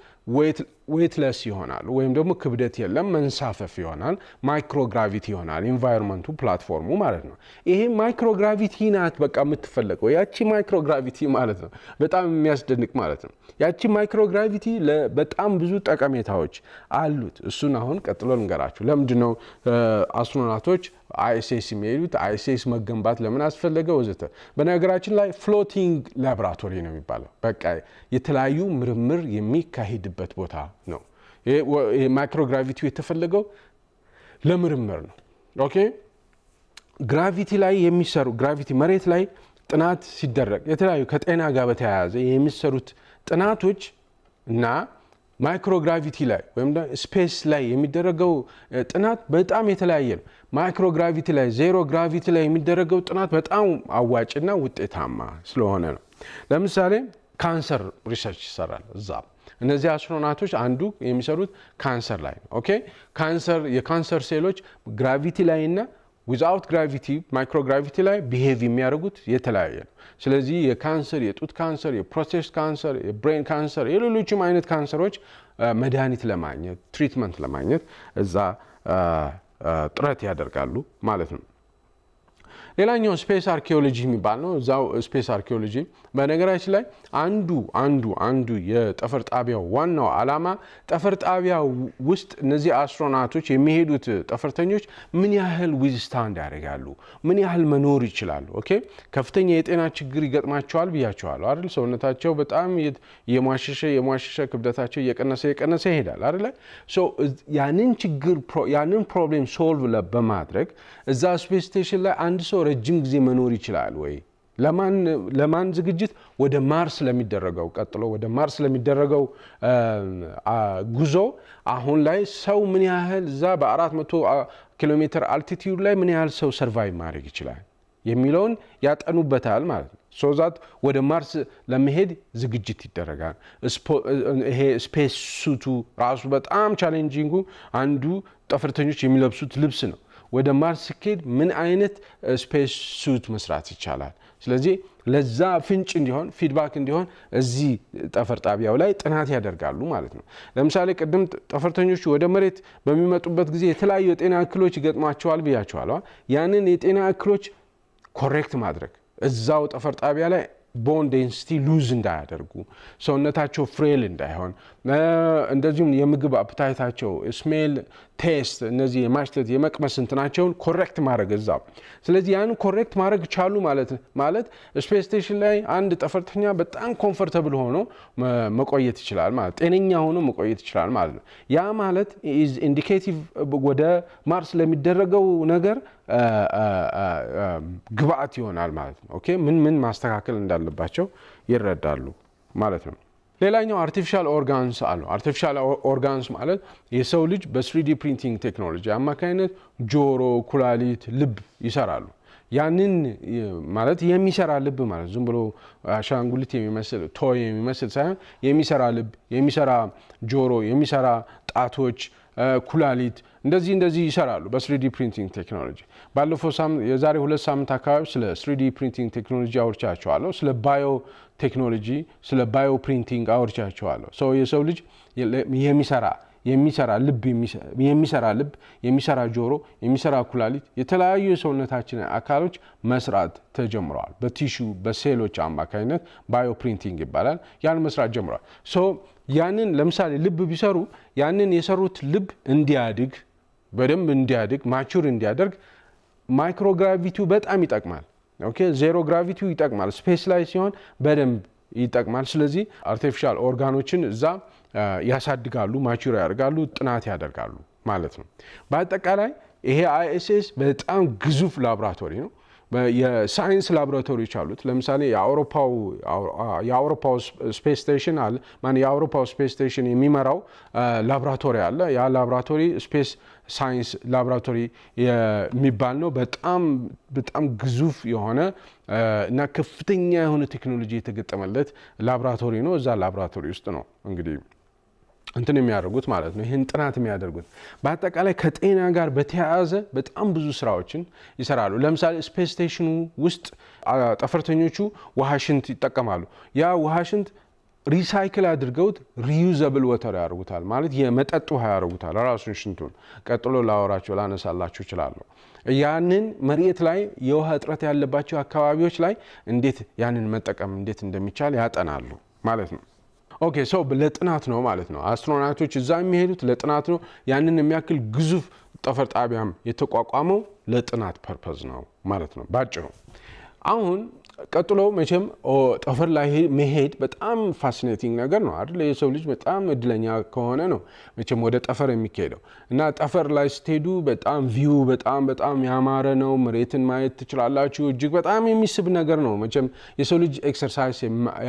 ዌትለስ ይሆናል፣ ወይም ደግሞ ክብደት የለም መንሳፈፍ ይሆናል። ማይክሮግራቪቲ ይሆናል ኢንቫይሮንመንቱ ፕላትፎርሙ ማለት ነው። ይሄ ማይክሮግራቪቲ ናት በቃ የምትፈለገው ያቺ ማይክሮግራቪቲ ማለት ነው። በጣም የሚያስደንቅ ማለት ነው። ያቺ ማይክሮግራቪቲ በጣም ብዙ ጠቀሜታዎች አሉት። እሱን አሁን ቀጥሎ ልንገራችሁ። ለምንድነው አስትሮናቶች አይኤስኤስ የሚሄዱት? አይኤስኤስ መገንባት ለምን አስፈለገ? ወዘተ። በነገራችን ላይ ፍሎቲንግ ላቦራቶሪ ነው የሚባለው። በቃ የተለያዩ ምርምር የሚካሄድበት ቦታ ነው። ማይክሮግራቪቲው የተፈለገው ለምርምር ነው። ኦኬ ግራቪቲ ላይ የሚሰሩ ግራቪቲ መሬት ላይ ጥናት ሲደረግ የተለያዩ ከጤና ጋር በተያያዘ የሚሰሩት ጥናቶች እና ማይክሮግራቪቲ ላይ ወይም ስፔስ ላይ የሚደረገው ጥናት በጣም የተለያየ ነው። ማይክሮግራቪቲ ላይ ዜሮ ግራቪቲ ላይ የሚደረገው ጥናት በጣም አዋጭና ውጤታማ ስለሆነ ነው። ለምሳሌ ካንሰር ሪሰርች ይሰራል እዛ። እነዚህ አስትሮናቶች አንዱ የሚሰሩት ካንሰር ላይ ነው። ኦኬ ካንሰር የካንሰር ሴሎች ግራቪቲ ላይ እና ዊዛውት ግራቪቲ ማይክሮግራቪቲ ላይ ቢሄቭ የሚያደርጉት የተለያየ ነው። ስለዚህ የካንሰር የጡት ካንሰር፣ የፕሮስቴት ካንሰር፣ የብሬን ካንሰር፣ የሌሎችም አይነት ካንሰሮች መድኃኒት ለማግኘት ትሪትመንት ለማግኘት እዛ ጥረት ያደርጋሉ ማለት ነው። ሌላኛው ስፔስ አርኪኦሎጂ የሚባል ነው። እዛው ስፔስ አርኪኦሎጂ በነገራችን ላይ አንዱ የጠፈር ጣቢያው ዋናው ዓላማ ጠፈር ጣቢያው ውስጥ እነዚህ አስትሮናቶች የሚሄዱት ጠፈርተኞች ምን ያህል ዊዝስታንድ ያደርጋሉ፣ ምን ያህል መኖር ይችላሉ። ኦኬ ከፍተኛ የጤና ችግር ይገጥማቸዋል ብያቸዋለሁ አይደል? ሰውነታቸው በጣም የሟሸሸ ክብደታቸው እየቀነሰ ይሄዳል አይደል? ያንን ፕሮብሌም ሶልቭ በማድረግ እዛ ስፔስ ስቴሽን ላይ አንድ ሰው ረጅም ጊዜ መኖር ይችላል ወይ? ለማን ዝግጅት? ወደ ማርስ ለሚደረገው ቀጥሎ ወደ ማርስ ለሚደረገው ጉዞ አሁን ላይ ሰው ምን ያህል እዛ በ400 ኪሎ ሜትር አልቲቲዩድ ላይ ምን ያህል ሰው ሰርቫይቭ ማድረግ ይችላል የሚለውን ያጠኑበታል ማለት ነው። ሶዛት ወደ ማርስ ለመሄድ ዝግጅት ይደረጋል። ይሄ ስፔስ ሱቱ ራሱ በጣም ቻሌንጂንጉ አንዱ ጠፈርተኞች የሚለብሱት ልብስ ነው። ወደ ማርስ ሲኬድ ምን አይነት ስፔስ ሱት መስራት ይቻላል? ስለዚህ ለዛ ፍንጭ እንዲሆን ፊድባክ እንዲሆን እዚህ ጠፈር ጣቢያው ላይ ጥናት ያደርጋሉ ማለት ነው። ለምሳሌ ቅድም ጠፈርተኞቹ ወደ መሬት በሚመጡበት ጊዜ የተለያዩ የጤና እክሎች ይገጥሟቸዋል ብያቸዋለሁ። ያንን የጤና እክሎች ኮሬክት ማድረግ እዛው ጠፈር ጣቢያ ላይ ቦን ዴንሲቲ ሉዝ እንዳያደርጉ፣ ሰውነታቸው ፍሬል እንዳይሆን፣ እንደዚሁም የምግብ አፕታይታቸው ስሜል፣ ቴስት እነዚህ የማሽተት የመቅመስ እንትናቸውን ኮሬክት ማድረግ እዛው። ስለዚህ ያን ኮሬክት ማድረግ ቻሉ ማለት ስፔስ ስቴሽን ላይ አንድ ጠፈርተኛ በጣም ኮምፎርተብል ሆኖ መቆየት ይችላል ማለት ጤነኛ ሆኖ መቆየት ይችላል ማለት ነው። ያ ማለት ኢዝ ኢንዲኬቲቭ ወደ ማርስ ለሚደረገው ነገር ግብአት ይሆናል ማለት ነው። ኦኬ ምን ማስተካከል እንዳለባቸው ይረዳሉ ማለት ነው። ሌላኛው አርቲፊሻል ኦርጋንስ አሉ። አርቲፊሻል ኦርጋንስ ማለት የሰው ልጅ በ3D ፕሪንቲንግ ቴክኖሎጂ አማካኝነት ጆሮ፣ ኩላሊት፣ ልብ ይሰራሉ። ያንን ማለት የሚሰራ ልብ ማለት ዝም ብሎ አሻንጉሊት የሚመስል ቶይ የሚመስል ሳይሆን የሚሰራ ልብ፣ የሚሰራ ጆሮ፣ የሚሰራ ጣቶች፣ ኩላሊት እንደዚህ ይሰራሉ በ3D ፕሪንቲንግ ቴክኖሎጂ። ባለፈው የዛሬ 2 ሳምንት አካባቢ ስለ 3D ፕሪንቲንግ ቴክኖሎጂ አውርቻቸዋለሁ። ስለ ባዮ ቴክኖሎጂ ስለ ባዮ ፕሪንቲንግ አውርቻቸዋለሁ። የሰው ልጅ የሚሰራ ልብ፣ የሚሰራ ጆሮ፣ የሚሰራ ኩላሊት፣ የተለያዩ የሰውነታችን አካሎች መስራት ተጀምረዋል። በቲሹ በሴሎች አማካኝነት ባዮ ፕሪንቲንግ ይባላል። ያን መስራት ጀምረዋል። ያንን ለምሳሌ ልብ ቢሰሩ ያንን የሰሩት ልብ እንዲያድግ በደንብ እንዲያድግ ማቹር እንዲያደርግ ማይክሮግራቪቲው በጣም ይጠቅማል። ኦኬ ዜሮ ግራቪቲው ይጠቅማል። ስፔስ ላይ ሲሆን በደንብ ይጠቅማል። ስለዚህ አርቲፊሻል ኦርጋኖችን እዛ ያሳድጋሉ፣ ማቹር ያደርጋሉ፣ ጥናት ያደርጋሉ ማለት ነው። በአጠቃላይ ይሄ ISS በጣም ግዙፍ ላቦራቶሪ ነው። የሳይንስ ላቦራቶሪዎች አሉት። ለምሳሌ የአውሮፓው ስፔስ ስቴሽን አለ። የአውሮፓው ስፔስ ስቴሽን የሚመራው ላቦራቶሪ አለ። ያ ላቦራቶሪ ስፔስ ሳይንስ ላቦራቶሪ የሚባል ነው። በጣም ግዙፍ የሆነ እና ከፍተኛ የሆነ ቴክኖሎጂ የተገጠመለት ላቦራቶሪ ነው። እዛ ላቦራቶሪ ውስጥ ነው እንግዲህ እንትን የሚያደርጉት ማለት ነው። ይህን ጥናት የሚያደርጉት በአጠቃላይ ከጤና ጋር በተያያዘ በጣም ብዙ ስራዎችን ይሰራሉ። ለምሳሌ ስፔስ ስቴሽኑ ውስጥ ጠፈርተኞቹ ውሃ ሽንት ይጠቀማሉ። ያ ውሃ ሽንት ሪሳይክል አድርገውት ሪዩዘብል ወተር ያደርጉታል ማለት የመጠጥ ውሃ ያደርጉታል ራሱን ሽንቱን። ቀጥሎ ላነሳላችሁ እችላለሁ። ያንን መሬት ላይ የውሃ እጥረት ያለባቸው አካባቢዎች ላይ እንዴት ያንን መጠቀም እንዴት እንደሚቻል ያጠናሉ ማለት ነው። ኦኬ ለጥናት ነው ማለት ነው። አስትሮናውቶች እዛ የሚሄዱት ለጥናት ነው። ያንን የሚያክል ግዙፍ ጠፈር ጣቢያም የተቋቋመው ለጥናት ፐርፐዝ ነው ማለት ነው ባጭሩ። አሁን ቀጥሎ መቼም ጠፈር ላይ መሄድ በጣም ፋሲኔቲንግ ነገር ነው አይደል? የሰው ልጅ በጣም እድለኛ ከሆነ ነው መቼም ወደ ጠፈር የሚካሄደው እና ጠፈር ላይ ስትሄዱ በጣም ቪው በጣም ያማረ ነው። መሬትን ማየት ትችላላችሁ። እጅግ በጣም የሚስብ ነገር ነው። መቼም የሰው ልጅ ኤክሰርሳይዝ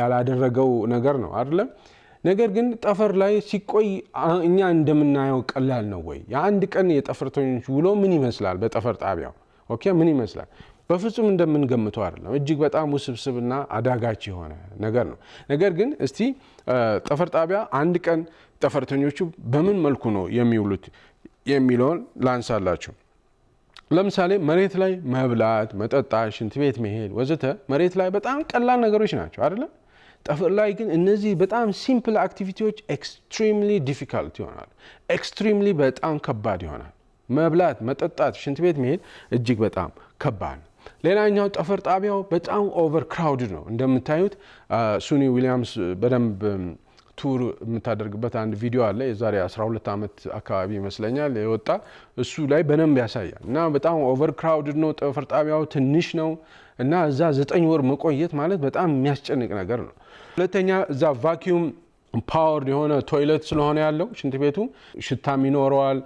ያላደረገው ነገር ነው አይደለም? ነገር ግን ጠፈር ላይ ሲቆይ እኛ እንደምናየው ቀላል ነው ወይ? የአንድ ቀን የጠፈርተኞች ውሎ ምን ይመስላል? በጠፈር ጣቢያው ኦኬ ምን ይመስላል? በፍጹም እንደምንገምተው አይደለም። እጅግ በጣም ውስብስብና አዳጋች የሆነ ነገር ነው። ነገር ግን እስቲ ጠፈር ጣቢያ አንድ ቀን ጠፈርተኞቹ በምን መልኩ ነው የሚውሉት የሚለውን ላንሳላችሁ። ለምሳሌ መሬት ላይ መብላት፣ መጠጣት፣ ሽንት ቤት መሄድ ወዘተ መሬት ላይ በጣም ቀላል ነገሮች ናቸው አይደለም? ጠፈር ላይ ግን እነዚህ በጣም ሲምፕል አክቲቪቲዎች ኤክስትሪምሊ ዲፊካልት ይሆናል። ኤክስትሪምሊ በጣም ከባድ ይሆናል። መብላት፣ መጠጣት፣ ሽንት ቤት መሄድ እጅግ በጣም ከባድ ነው። ሌላኛው ጠፈር ጣቢያው በጣም ኦቨር ክራውድድ ነው። እንደምታዩት ሱኒ ዊሊያምስ በደንብ ቱር የምታደርግበት አንድ ቪዲዮ አለ። የዛሬ 12 ዓመት አካባቢ ይመስለኛል የወጣ እሱ ላይ በደንብ ያሳያል። እና በጣም ኦቨር ክራውድድ ነው። ጠፈር ጣቢያው ትንሽ ነው እና እዛ 9 ወር መቆየት ማለት በጣም የሚያስጨንቅ ነገር ነው። ሁለተኛ እዛ ቫኪዩም ፓወር የሆነ ቶይለት ስለሆነ ያለው ሽንት ቤቱ ሽታም ይኖረዋል።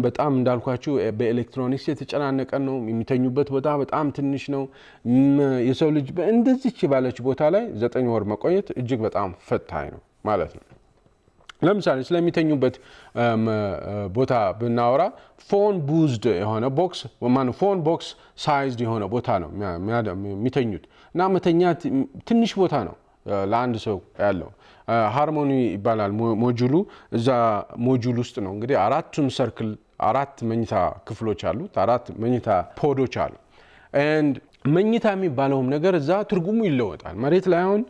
በጣም እንዳልኳችሁ በኤሌክትሮኒክስ የተጨናነቀ ነው። የሚተኙበት ቦታ በጣም ትንሽ ነው። የሰው ልጅ እንደዚች ባለች ቦታ ላይ 9 ወር መቆየት እጅግ በጣም ፈታኝ ነው ማለት ነው። ለምሳሌ ስለሚተኙበት ቦታ ብናወራ ፎን ቡዝድ የሆነ ቦክስ ፎን ቦክስ ሳይዝድ የሆነ ቦታ ነው የሚተኙት እና መተኛት ትንሽ ቦታ ነው ለአንድ ሰው ያለው። ሃርሞኒ ይባላል ሞጁሉ። እዛ ሞጁል ውስጥ ነው እንግዲህ አራቱም ሰርክል 4 መኝታ ክፍሎች አሉት። 4 መኝታ ፖዶች አሉ። ኤንድ መኝታ የሚባለውም ነገር እዛ ትርጉሙ ይለወጣል። መሬት ላይ አሁን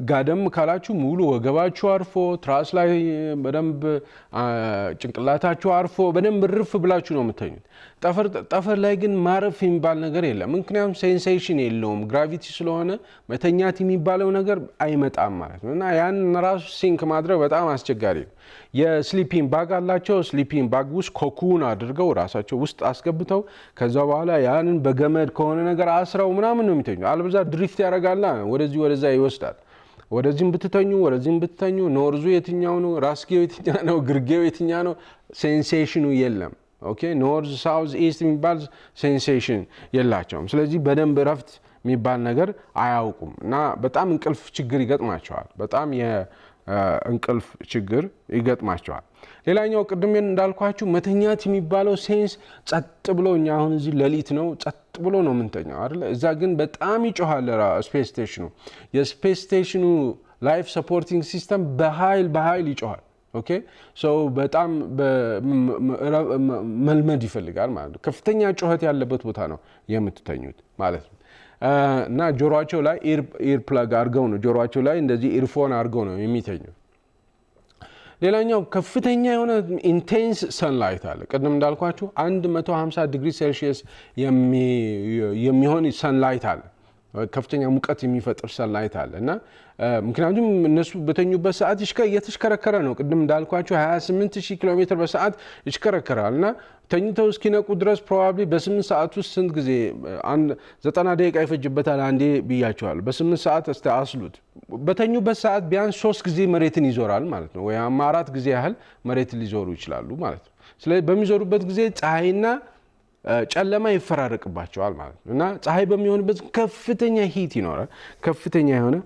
ጋደም ካላችሁ ሙሉ ወገባችሁ አርፎ ትራስ ላይ በደንብ ጭንቅላታችሁ አርፎ በደንብ ርፍ ብላችሁ ነው የምትተኙት። ጠፈር ላይ ግን ማረፍ የሚባል ነገር የለም። ምክንያቱም ሴንሴሽን የለውም። ግራቪቲ ስለሆነ መተኛት የሚባለው ነገር አይመጣም ማለት ነው እና ያን ራሱ ሲንክ ማድረግ በጣም አስቸጋሪ ነው። የስሊፒንግ ባግ አላቸው። ስሊፒንግ ባግ ውስጥ ኮኩን አድርገው ራሳቸው ውስጥ አስገብተው ከዛ በኋላ ያንን በገመድ ከሆነ ነገር አስረው ምናምን ነው የሚተኙ። አልበዛ ድሪፍት ያደርጋላ ወደዚህ ወደዛ ይወስዳል። ወደዚህም ብትተኙ ወደዚህም ብትተኙ ኖርዙ የትኛው ነው፣ ራስጌው የትኛው ነው፣ ግርጌው የትኛው ነው፣ ሴንሴሽኑ የለም። ኦኬ ኖርዝ ሳውዝ ኢስት የሚባል ሴንሴሽን የላቸውም። ስለዚህ በደንብ እረፍት የሚባል ነገር አያውቁም እና በጣም እንቅልፍ ችግር ይገጥማቸዋል። በጣም የእንቅልፍ ችግር ይገጥማቸዋል። ሌላኛው ቅድም እንዳልኳችሁ መተኛት የሚባለው ሴንስ ጸጥ ብሎ እኛ አሁን እዚህ ሌሊት ነው ጸጥ ብሎ ነው የምንተኛው አይደል? እዛ ግን በጣም ይጮሃል ስፔስ ስቴሽኑ። የስፔስ ስቴሽኑ ላይፍ ሰፖርቲንግ ሲስተም በኃይል ይጮሃል። ኦኬ ሶ በጣም መልመድ ይፈልጋል ማለት ነው። ከፍተኛ ጩኸት ያለበት ቦታ ነው የምትተኙት ማለት ነው። እና ጆሮአቸው ላይ ኢር ፕላግ አድርገው ነው ጆሮአቸው ላይ እንደዚህ ኢርፎን አድርገው ነው የሚተኙት። ሌላኛው ከፍተኛ የሆነ ኢንቴንስ ሰንላይት አለ። ቅድም እንዳልኳችሁ 150 ዲግሪ ሴልሺየስ የሚሆን ሰንላይት አለ። ከፍተኛ ሙቀት የሚፈጥር ሰንላይት አለ እና ምክንያቱም እነሱ በተኙበት ሰዓት እየተሽከረከረ ነው። ቅድም እንዳልኳችሁ 28000 ኪሎ ሜትር በሰዓት ይሽከረከራል እና ተኝተው እስኪነቁ ድረስ ፕሮባብሊ በ8 ሰዓት ውስጥ ስንት ጊዜ 90 ደቂቃ ይፈጅበታል አንዴ ብያቸዋል። በ8 ሰዓት እስቲ አስሉት። በተኙበት ሰዓት ቢያንስ 3 ጊዜ መሬትን ይዞራል ማለት ነው፣ ወይም 4 ጊዜ ያህል መሬትን ሊዞሩ ይችላሉ ማለት ነው። ስለዚህ በሚዞሩበት ጊዜ ፀሐይና ጨለማ ይፈራረቅባቸዋል ማለት ነው እና ፀሐይ በሚሆንበት ከፍተኛ ሂት ይኖራል፣ ከፍተኛ የሆነ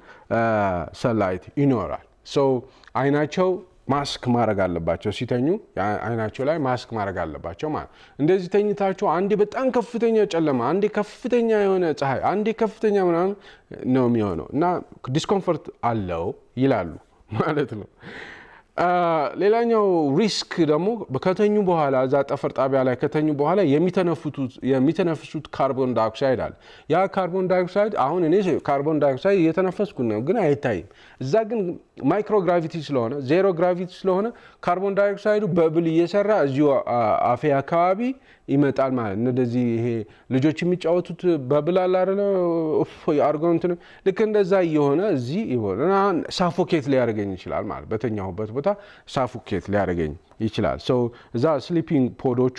ሰንላይት ይኖራል። ሶ አይናቸው ማስክ ማድረግ አለባቸው። ሲተኙ አይናቸው ላይ ማስክ ማድረግ አለባቸው ማለት እንደዚህ ተኝታቸው አንዴ በጣም ከፍተኛ ጨለማ፣ አንዴ ከፍተኛ የሆነ ፀሐይ፣ አንዴ ከፍተኛ ምናምን ነው የሚሆነው እና ዲስኮምፎርት አለው ይላሉ ማለት ነው። ሌላኛው ሪስክ ደግሞ ከተኙ በኋላ እዛ ጠፈር ጣቢያ ላይ ከተኙ በኋላ የሚተነፍሱት ካርቦን ዳይኦክሳይድ አለ። ያ ካርቦን ዳይኦክሳይድ አሁን እኔ ካርቦን ዳይኦክሳይድ እየተነፈስኩ ነው ግን አይታይም። እዛ ግን ማይክሮ ግራቪቲ ስለሆነ ዜሮ ግራቪቲ ስለሆነ ካርቦን ዳይኦክሳይዱ በብል እየሰራ እዚሁ አፌ አካባቢ ይመጣል ማለት ነው። እንደዚህ ይሄ ልጆች የሚጫወቱት በብል አለ አይደል አርጎ እንትን ልክ እንደዛ እየሆነ እዚህ ይሆነ ሳፎኬት ሊያደርገኝ ይችላል ማለት በተኛሁበት ቦታ ሳፎኬት ሊያደርገኝ ይችላል። ሶ እዛ ስሊፒንግ ፖዶቹ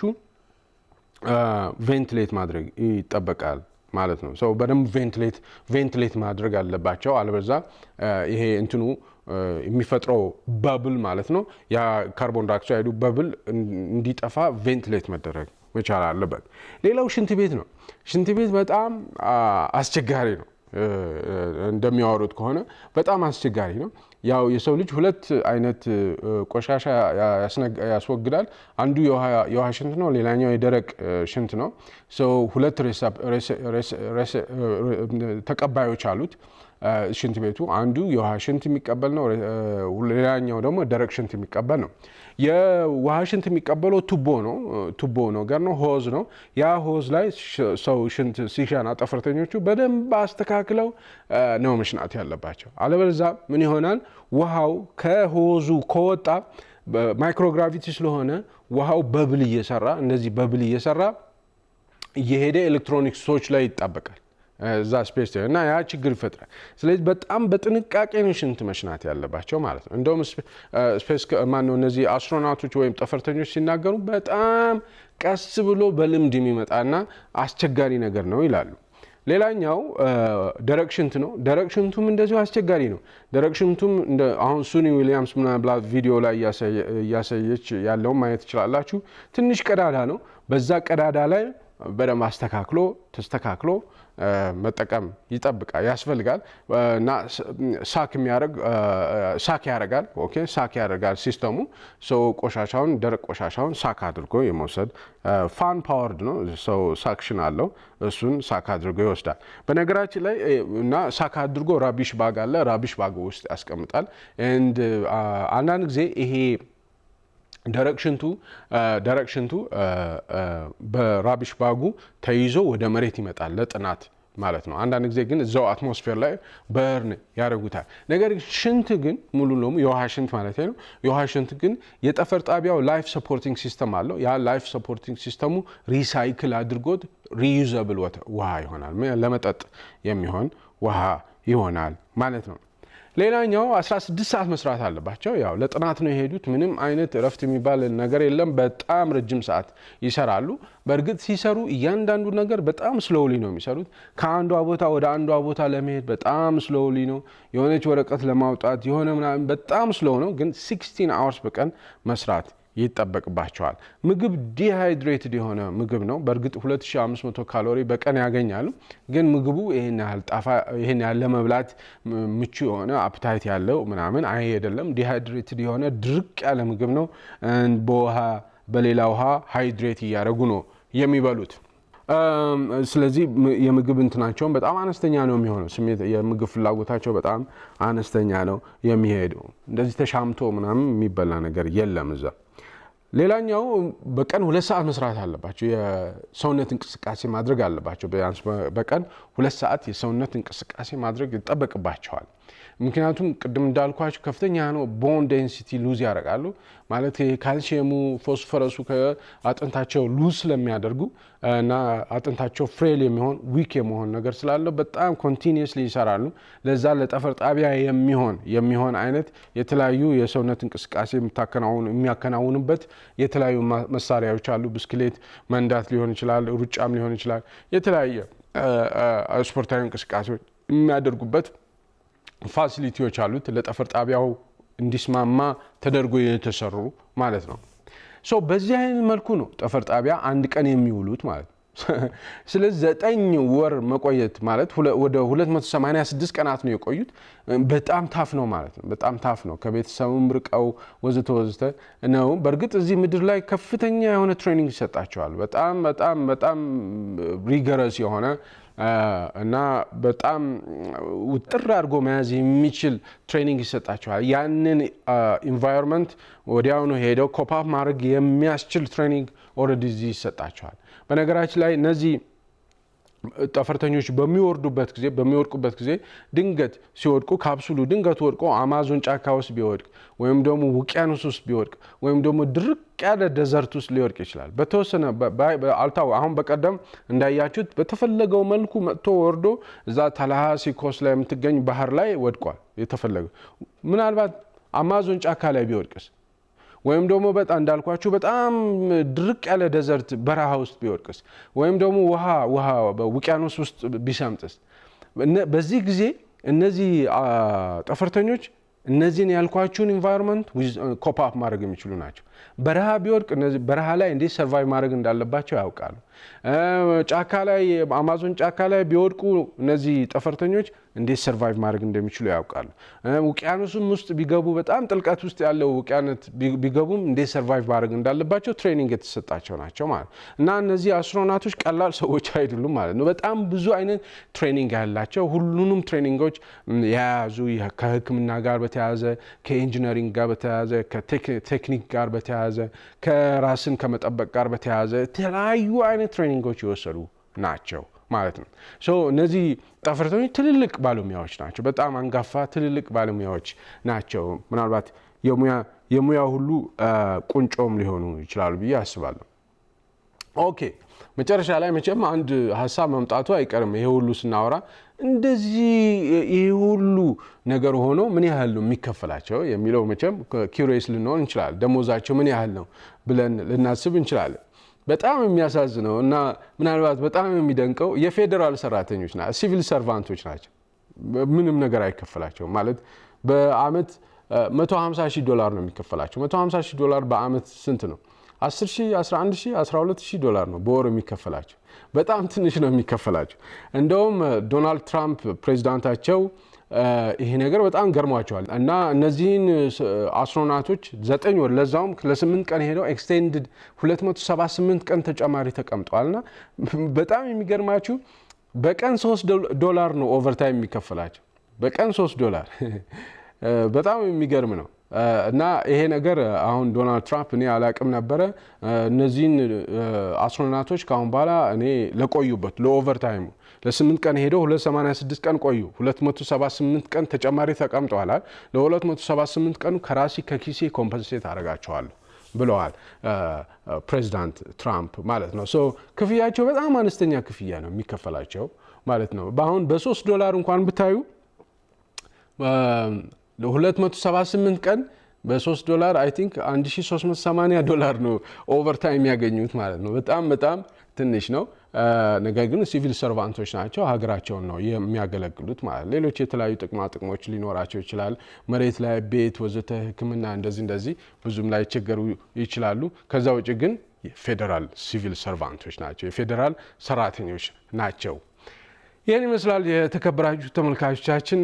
ቬንቲሌት ማድረግ ይጠበቃል ማለት ነው። ሰው በደንብ ቬንቲሌት ማድረግ አለባቸው። አለበዛ ይሄ እንትኑ የሚፈጥረው በብል ማለት ነው ያ ካርቦን ዳይኦክሳይዱ በብል እንዲጠፋ ቬንቲሌት መደረግ መቻል አለበት። ሌላው ሽንት ቤት ነው። ሽንት ቤት በጣም አስቸጋሪ ነው። እንደሚያወሩት ከሆነ በጣም አስቸጋሪ ነው። ያው የሰው ልጅ ሁለት አይነት ቆሻሻ ያስወግዳል። አንዱ የውሃ ሽንት ነው፣ ሌላኛው የደረቅ ሽንት ነው። ሁለት ተቀባዮች አሉት ሽንት ቤቱ። አንዱ የውሃ ሽንት የሚቀበል ነው፣ ሌላኛው ደግሞ ደረቅ ሽንት የሚቀበል ነው። የውሃ ሽንት የሚቀበለው ቱቦ ነገር ነው፣ ሆዝ ነው። ያ ሆዝ ላይ ሰው ሽንት ሲሻና ጠፈርተኞቹ በደንብ አስተካክለው ነው መሽናት ያለባቸው። አለበለዚያ ምን ይሆናል? ውሃው ከሆዙ ከወጣ ማይክሮግራቪቲ ስለሆነ ውሃው በብል እየሰራ እየሄደ ኤሌክትሮኒክሶች ላይ ይጣበቃል እዛ ስፔስ እና ያ ችግር ይፈጥራል። ስለዚህ በጣም በጥንቃቄ ነው ሽንት መሽናት ያለባቸው ማለት ነው። እንደውም ስፔስ ማነው እነዚህ አስትሮናውቶች ወይም ጠፈርተኞች ሲናገሩ በጣም ቀስ ብሎ በልምድ የሚመጣና አስቸጋሪ ነገር ነው ይላሉ። ሌላኛው ደረቅ ሽንት ነው። ደረቅ ሽንቱም እንደዚሁ አስቸጋሪ ነው። ደረቅ ሽንቱም አሁን ሱኒ ዊሊያምስ ምናምን ቪዲዮ ላይ እያሳየች ያለውን ማየት ትችላላችሁ። ትንሽ ቀዳዳ ነው። በዛ ቀዳዳ ላይ በደንብ ተስተካክሎ መጠቀም ያስፈልጋል እና ሳክ ያደርጋል ሲስተሙ። ቆሻሻውን ደረቅ ቆሻሻውን ሳክ አድርጎ የመውሰድ ፋን ፓወርድ ነው። ሳክሽን አለው። እሱን ሳክ አድርጎ ይወስዳል። በነገራችን ላይ እና ሳክ አድርጎ ራቢሽ ባግ አለ። ራቢሽ ባግ ውስጥ ያስቀምጣል። አንዳንድ ጊዜ ይሄ ደረቅ ሽንቱ በራቢሽ ባጉ ተይዞ ወደ መሬት ይመጣል ለጥናት ማለት ነው። አንዳንድ ጊዜ ግን እዛው አትሞስፌር ላይ በርን ያደርጉታል። ነገር ግን ሽንት ግን ሙሉ ለሙሉ የውሃ ሽንት ማለት ነው። የውሃ ሽንት ግን የጠፈር ጣቢያው ላይፍ ሰፖርቲንግ ሲስተም አለው። ያ ላይፍ ሰፖርቲንግ ሲስተሙ ሪሳይክል አድርጎት ሪዩዘብል ውሃ ይሆናል፣ ለመጠጥ የሚሆን ውሃ ይሆናል ማለት ነው። ሌላኛው 16 ሰዓት መስራት አለባቸው። ያው ለጥናት ነው የሄዱት። ምንም አይነት እረፍት የሚባል ነገር የለም። በጣም ረጅም ሰዓት ይሰራሉ። በእርግጥ ሲሰሩ እያንዳንዱ ነገር በጣም ስሎውሊ ነው የሚሰሩት። ከአንዷ ቦታ ወደ አንዷ ቦታ ለመሄድ በጣም ስሎውሊ ነው። የሆነች ወረቀት ለማውጣት የሆነ ምናምን በጣም ስሎው ነው። ግን 16 አወርስ በቀን መስራት ይጠበቅባቸዋል። ምግብ ዲሃይድሬትድ የሆነ ምግብ ነው። በእርግጥ 2500 ካሎሪ በቀን ያገኛሉ። ግን ምግቡ ይሄን ያለ መብላት ምቹ የሆነ አፕታይት ያለው ምናምን አይደለም። ዲሃይድሬትድ የሆነ ድርቅ ያለ ምግብ ነው። በሌላ ውሃ ሃይድሬት እያደረጉ ነው የሚበሉት። ስለዚህ የምግብ እንትናቸውን በጣም አነስተኛ ነው የሚሆነው። የምግብ ፍላጎታቸው በጣም አነስተኛ ነው የሚሄደው። እንደዚህ ተሻምቶ ምናምን የሚበላ ነገር የለም እዛ። ሌላኛው በቀን 2 ሰዓት መስራት አለባቸው። የሰውነት እንቅስቃሴ ማድረግ አለባቸው። ቢያንስ በቀን 2 ሰዓት የሰውነት እንቅስቃሴ ማድረግ ይጠበቅባቸዋል። ምክንያቱም ቅድም እንዳልኳቸው ከፍተኛ ነው ቦን ዴንሲቲ ሉዝ ያደርጋሉ። ማለት ካልሲየሙ ፎስፈረሱ ከአጥንታቸው ሉዝ ስለሚያደርጉ እና አጥንታቸው ፍሬል ዊክ የመሆን ነገር ስላለው በጣም ኮንቲኒየስሊ ይሰራሉ። ለዛ ለጠፈር ጣቢያ የሚሆን አይነት የተለያዩ የሰውነት እንቅስቃሴ የሚያከናውኑበት የተለያዩ መሳሪያዎች አሉ። ብስክሌት መንዳት ሊሆን ይችላል፣ ሩጫም ሊሆን ይችላል። የተለያየ ስፖርታዊ እንቅስቃሴዎች የሚያደርጉበት ፋሲሊቲዎች አሉት። ለጠፈር ጣቢያው እንዲስማማ ተደርጎ የተሰሩ ማለት ነው። በዚህ አይነት መልኩ ነው ጠፈር ጣቢያ አንድ ቀን የሚውሉት ማለት ነው። ስለዚህ 9 ወር መቆየት ማለት ወደ 286 ቀናት ነው የቆዩት። በጣም ታፍ ነው ማለት ነው። በጣም ታፍ ነው። ከቤተሰቡም ርቀው ወዘተ ነው። በእርግጥ እዚህ ምድር ላይ ከፍተኛ የሆነ ትሬኒንግ ይሰጣቸዋል። በጣም ሪገረስ የሆነ እና በጣም ውጥር አድርጎ መያዝ የሚችል ትሬኒንግ ይሰጣቸዋል። ያንን ኢንቫይሮንመንት ወዲያውኑ ሄደው ኮፓፕ ማድረግ የሚያስችል ትሬኒንግ ኦልሬዲ እዚህ ይሰጣቸዋል። በነገራችን ላይ እነዚህ ጠፈርተኞች በሚወድቁበት ጊዜ ድንገት ሲወድቁ ካፕሱሉ ድንገት ወድቆ አማዞን ጫካ ውስጥ ቢወድቅ ወይም ደግሞ ውቅያኖስ ውስጥ ቢወድቅ ወይም ደግሞ ድርቅ ያለ ደዘርት ውስጥ ሊወድቅ ይችላል። በተወሰነ አሁን በቀደም እንዳያችሁት በተፈለገው መልኩ መጥቶ ወርዶ እዛ ታላሃሲ ኮስት ላይ የምትገኝ ባህር ላይ ወድቋል። የተፈለገው ምናልባት አማዞን ጫካ ላይ ቢወድቅስ ወይም ደግሞ በጣም እንዳልኳችሁ በጣም ድርቅ ያለ ደዘርት በረሃ ውስጥ ቢወድቅስ ወይም ደግሞ ውሃ በውቅያኖስ ውስጥ ቢሰምጥስ በዚህ ጊዜ እነዚህ ጠፈርተኞች እነዚህን ያልኳችሁን ኢንቫይሮንመንት ኮፕ አፕ ማድረግ የሚችሉ ናቸው። በረሃ ቢወድቅ እነዚህ በረሃ ላይ እንዴት ሰርቫይቭ ማድረግ እንዳለባቸው ያውቃሉ። ጫካ ላይ አማዞን ጫካ ላይ ቢወድቁ እነዚህ ጠፈርተኞች እንዴት ሰርቫይቭ ማድረግ እንደሚችሉ ያውቃሉ። ውቅያኖስም ውስጥ ቢገቡ በጣም ጥልቀት ውስጥ ያለው ውቅያኖስ ቢገቡም እንዴት ሰርቫይቭ ማድረግ እንዳለባቸው ትሬኒንግ የተሰጣቸው ናቸው ማለት እና እነዚህ አስትሮናቶች ቀላል ሰዎች አይደሉም ማለት ነው። በጣም ብዙ አይነት ትሬኒንግ ያላቸው ሁሉንም ትሬኒንጎች የያዙ ከሕክምና ጋር በተያያዘ ከኢንጂነሪንግ ጋር በተያያዘ ከቴክኒክ ጋር በተያያዘ ከራስን ከመጠበቅ ጋር በተያያዘ የተለያዩ አይነት ትሬኒንጎች የወሰዱ ናቸው ማለት ነው። እነዚህ ጠፈርተኞች ትልልቅ ባለሙያዎች ናቸው። በጣም አንጋፋ ትልልቅ ባለሙያዎች ናቸው። ምናልባት የሙያ ሁሉ ቁንጮም ሊሆኑ ይችላሉ ብዬ አስባለሁ። ኦኬ መጨረሻ ላይ መቼም አንድ ሀሳብ መምጣቱ አይቀርም። ይሄ ሁሉ ስናወራ እንደዚህ ይሄ ሁሉ ነገር ሆኖ ምን ያህል ነው የሚከፈላቸው የሚለው መቼም ኪዩሪየስ ልንሆን እንችላለን። ደሞዛቸው ምን ያህል ነው ብለን ልናስብ እንችላለን። በጣም የሚያሳዝነው እና ምናልባት በጣም የሚደንቀው የፌዴራል ሰራተኞች ናቸው፣ ሲቪል ሰርቫንቶች ናቸው። ምንም ነገር አይከፈላቸው ማለት በአመት $150,000 ነው የሚከፈላቸው። $150,000 በአመት ስንት ነው? 10,000 11,000 12,000 ዶላር ነው በወር የሚከፈላቸው። በጣም ትንሽ ነው የሚከፈላቸው። እንደውም ዶናልድ ትራምፕ ፕሬዚዳንታቸው ይሄ ነገር በጣም ገርሟቸዋል እና እነዚህን አስትሮናቶች 9 ወር ለዛውም ለ8 ቀን ሄደው ኤክስቴንድድ 278 ቀን ተጨማሪ ተቀምጠዋልና በጣም የሚገርማችሁ በቀን $3 ነው ኦቨርታይም የሚከፈላቸው። በቀን $3 በጣም የሚገርም ነው። እና ይሄ ነገር አሁን ዶናልድ ትራምፕ እኔ አላቅም ነበረ እነዚህን አስትሮናቶች ካሁን በኋላ እኔ ለቆዩበት ለኦቨርታይሙ ለ8 ቀን ሄደው 286 ቀን ቆዩ 278 ቀን ተጨማሪ ተቀምጠዋል። ለ278 ቀን ከራሲ ከኪሴ ኮምፐንሴት አደርጋቸዋለሁ ብለዋል ፕሬዚዳንት ትራምፕ ማለት ነው። ክፍያቸው በጣም አነስተኛ ክፍያ ነው የሚከፈላቸው ማለት ነው። በአሁን $3 እንኳን ብታዩ ለ278 ቀን በ$3 አይ ቲንክ $1,380 ነው ኦቨርታይም ያገኙት ማለት ነው። በጣም ትንሽ ነው። ነገር ግን ሲቪል ሰርቫንቶች ናቸው፣ ሀገራቸውን ነው የሚያገለግሉት ማለት። ሌሎች የተለያዩ ጥቅሞች ሊኖራቸው ይችላል። መሬት ላይ ቤት ወዘተ ሕክምና እንደዚህ ብዙም ላይ ቸገሩ ይችላሉ። ከዛ ውጭ ግን ፌዴራል ሲቪል ሰርቫንቶች ናቸው፣ የፌዴራል ሰራተኞች ናቸው። ይህን ይመስላል የተከበራችሁ ተመልካቾቻችን።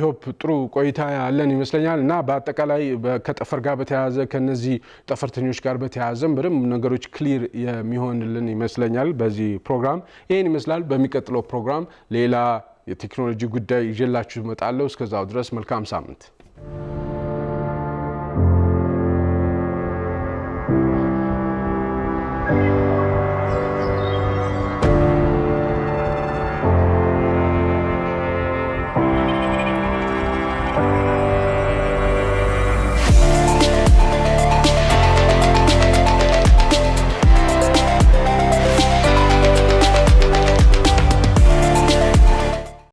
ሆፕ ጥሩ ቆይታ ያለን ይመስለኛል እና በአጠቃላይ ከጠፈር ጋር በተያያዘ ከነዚህ ጠፈርተኞች ጋር በተያያዘም በደንብ ነገሮች ክሊር የሚሆንልን ይመስለኛል በዚህ ፕሮግራም። ይህን ይመስላል። በሚቀጥለው ፕሮግራም ሌላ የቴክኖሎጂ ጉዳይ ይዤላችሁ እመጣለሁ። እስከዛው ድረስ መልካም ሳምንት።